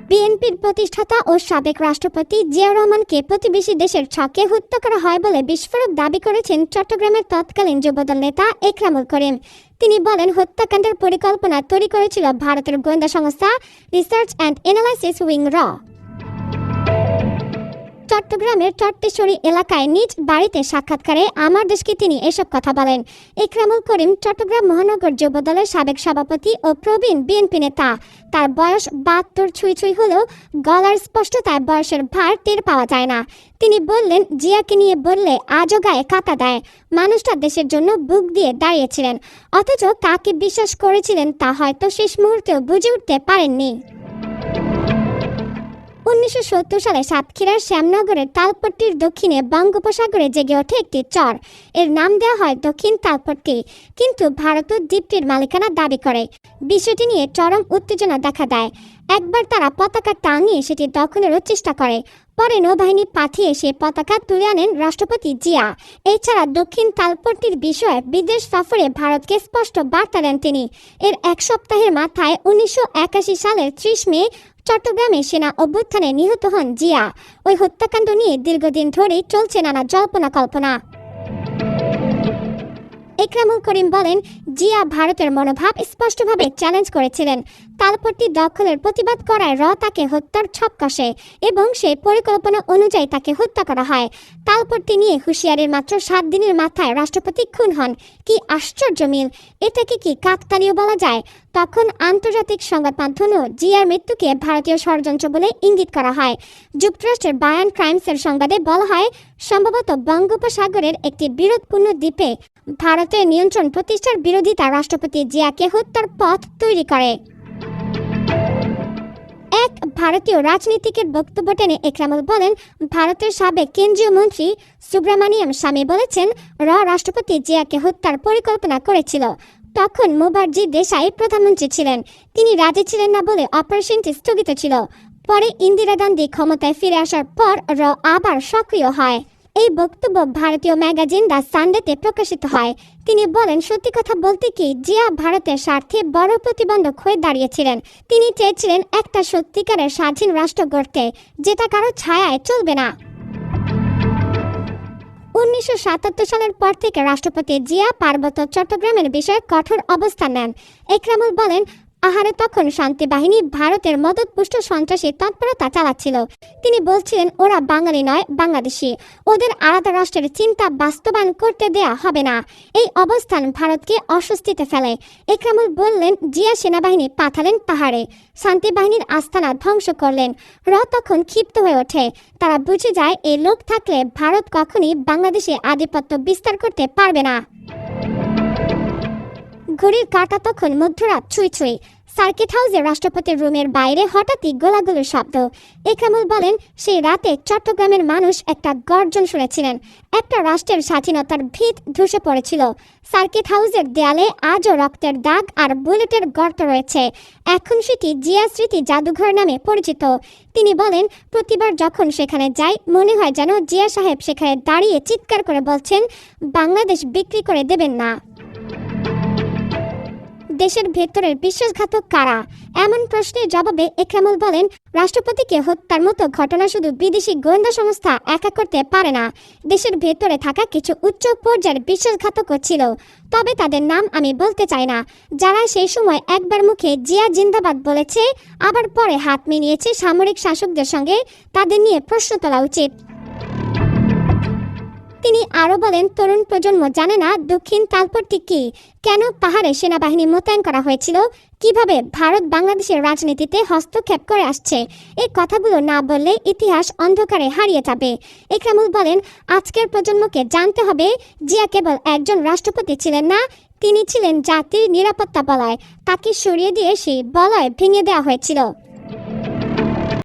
বিএনপির প্রতিষ্ঠাতা ও সাবেক রাষ্ট্রপতি জিয়াউর রহমানকে প্রতিবেশী দেশের ছকে হত্যা করা হয় বলে বিস্ফোরক দাবি করেছেন চট্টগ্রামের তৎকালীন যুবদল নেতা একরামুল করিম। তিনি বলেন, হত্যাকাণ্ডের পরিকল্পনা তৈরি করেছিল ভারতের গোয়েন্দা সংস্থা রিসার্চ অ্যান্ড অ্যানালাইসিস উইং র। চট্টগ্রামের চট্টেশ্বরী এলাকায় নিজ বাড়িতে সাক্ষাৎকারে আমার দেশকে তিনি এসব কথা বলেন। একরামুল করিম চট্টগ্রাম মহানগর যুবদলের সাবেক সভাপতি ও প্রবীণ বিএনপি নেতা। তার বয়স 72 ছুঁই হলেও গলার স্পষ্টতায় বয়সের ভার টের পাওয়া যায় না। তিনি বললেন, জিয়াকে নিয়ে বললে আজও গায়ে কাঁটা দেয়। মানুষটা দেশের জন্য বুক দিয়ে দাঁড়িয়েছিলেন, অথচ কাকে বিশ্বাস করেছিলেন তা হয়তো শেষ মুহূর্তেও বুঝে উঠতে পারেননি। 1970 সালে সাতক্ষীরার শ্যামনগরের তালপট্টির দক্ষিণে বঙ্গোপসাগরে জেগে ওঠে একটি চর। এর নাম দেওয়া হয় দক্ষিণ তালপট্টি, কিন্তু ভারত দ্বীপটির মালিকানা দাবি করে। বিষয়টি নিয়ে চরম উত্তেজনা দেখা দেয়। একবার তারা পতাকা টাঙিয়ে সেটি দখলেরও চেষ্টা করে। পরে নৌবাহিনী পাঠিয়ে সে পতাকা তুলে আনেন রাষ্ট্রপতি জিয়া। এছাড়া দক্ষিণ তালপট্টির বিষয়ে বিদেশ সফরে ভারতকে স্পষ্ট বার্তা দেন তিনি। এর এক সপ্তাহের মাথায় 1981 সালের 30 মে চট্টগ্রামে সেনা অভ্যুত্থানে নিহত হন জিয়া। ওই হত্যাকাণ্ড নিয়ে দীর্ঘদিন ধরেই চলছে নানা জল্পনা কল্পনা। একরামুল করিম বলেন, জিয়া ভারতের মনোভাব স্পষ্টভাবে চ্যালেঞ্জ করেছিলেন। তালপট্টি দখলের প্রতিবাদ করায় র তাকে হত্যার ছক কষে এবং সেই পরিকল্পনা অনুযায়ী তাকে হত্যা করা হয়। তালপট্টি নিয়ে হুঁশিয়ারির মাত্র 7 দিনের মাথায় রাষ্ট্রপতি খুন হন। কি আশ্চর্য মিল! এটাকে কি কাকতালীয় বলা যায়? তখন আন্তর্জাতিক সংবাদ মাধ্যমেও জিয়ার মৃত্যুকে ভারতীয় ষড়যন্ত্র বলে ইঙ্গিত করা হয়। যুক্তরাষ্ট্রের বায়ান ক্রাইমসের সংবাদে বলা হয়, সম্ভবত বঙ্গোপসাগরের একটি বিরোধপূর্ণ দ্বীপে ভারতের নিয়ন্ত্রণ প্রতিষ্ঠার বিরোধিতা রাষ্ট্রপতি জিয়াকে হত্যার পথ তৈরি করে। এক ভারতীয় রাজনীতিকের বক্তব্য টেনে একরামুল বলেন, ভারতের সাবেক কেন্দ্রীয় মন্ত্রী সুব্রমণিয়াম স্বামী বলেছেন, রাষ্ট্রপতি জিয়াকে হত্যার পরিকল্পনা করেছিল। তখন মুখার্জি দেশাই প্রধানমন্ত্রী ছিলেন। তিনি রাজি ছিলেন না বলে অপারেশনটি স্থগিত ছিল। পরে ইন্দিরা গান্ধী ক্ষমতায় ফিরে আসার পর আবার সক্রিয় হয়। এই বক্তব্য ভারতীয় ম্যাগাজিন দ্য সানডেতে প্রকাশিত হয়। তিনি বলেন, সত্যি কথা বলতে কি, জিয়া ভারতের স্বার্থে বড় প্রতিবন্ধক হয়ে দাঁড়িয়েছিলেন। তিনি চেয়েছিলেন একটা সত্যিকারের স্বাধীন রাষ্ট্র গড়তে, যেটা কারো ছায়ায় চলবে না। 1977 সালের পর থেকে রাষ্ট্রপতি জিয়া পার্বত্য চট্টগ্রামের বিষয়ে কঠোর অবস্থান নেন। একরামুল বলেন, আহারে তখন শান্তি বাহিনী ভারতের মদতপুষ্ট সন্ত্রাসী তৎপরতা চালাচ্ছিল। তিনি বলছিলেন, ওরা বাঙালি নয়, বাংলাদেশি। ওদের আলাদা রাষ্ট্রের চিন্তা বাস্তবায়ন করতে দেয়া হবে না। এই অবস্থান ভারতকে অস্বস্তিতে ফেলে। একরামুল বললেন, জিয়া সেনাবাহিনী পাঠালেন পাহাড়ে, শান্তি বাহিনীর আস্তানা ধ্বংস করলেন। তখন ক্ষিপ্ত হয়ে ওঠে। তারা বুঝে যায় এই লোক থাকলে ভারত কখনই বাংলাদেশে আধিপত্য বিস্তার করতে পারবে না। ঘড়ির কাঁটা তখন মধ্যরাত ছুঁই। সার্কিট হাউসে রাষ্ট্রপতির রুমের বাইরে হঠাৎই গোলাগুলির শব্দ। একরামুল বলেন, সেই রাতে চট্টগ্রামের মানুষ একটা গর্জন শুনেছিলেন। একটা রাষ্ট্রের স্বাধীনতার ভিত ধসে পড়েছিল। সার্কিট হাউসের দেয়ালে আজও রক্তের দাগ আর বুলেটের গর্ত রয়েছে। এখন সেটি জিয়া স্মৃতি জাদুঘর নামে পরিচিত। তিনি বলেন, প্রতিবার যখন সেখানে যাই মনে হয় যেন জিয়া সাহেব সেখানে দাঁড়িয়ে চিৎকার করে বলছেন, বাংলাদেশ বিক্রি করে দেবেন না। দেশের ভেতরের বিশ্বাসঘাতক কারা? এমন প্রশ্নের জবাবে একরামুল বলেন, রাষ্ট্রপতিকে হত্যার মতো ঘটনা শুধু বিদেশি গোয়েন্দা সংস্থা একা করতে পারে না। দেশের ভেতরে থাকা কিছু উচ্চ পর্যায়ের বিশ্বাসঘাতকও ছিল, তবে তাদের নাম আমি বলতে চাই না। যারা সেই সময় একবার মুখে জিয়া জিন্দাবাদ বলেছে, আবার পরে হাত মিলিয়েছে সামরিক শাসকদের সঙ্গে, তাদের নিয়ে প্রশ্ন তোলা উচিত। তিনি আরও বলেন, তরুণ প্রজন্ম জানে না দক্ষিণ তালপট্টি কি, কেন পাহাড়ে সেনাবাহিনী মোতায়েন করা হয়েছিল, কিভাবে ভারত বাংলাদেশের রাজনীতিতে হস্তক্ষেপ করে আসছে। এই কথাগুলো না বললে ইতিহাস অন্ধকারে হারিয়ে যাবে। একরামুল বলেন, আজকের প্রজন্মকে জানতে হবে, জিয়া কেবল একজন রাষ্ট্রপতি ছিলেন না, তিনি ছিলেন জাতির নিরাপত্তা বলয়। তাকে সরিয়ে দিয়ে সেই বলয় ভেঙে দেওয়া হয়েছিল।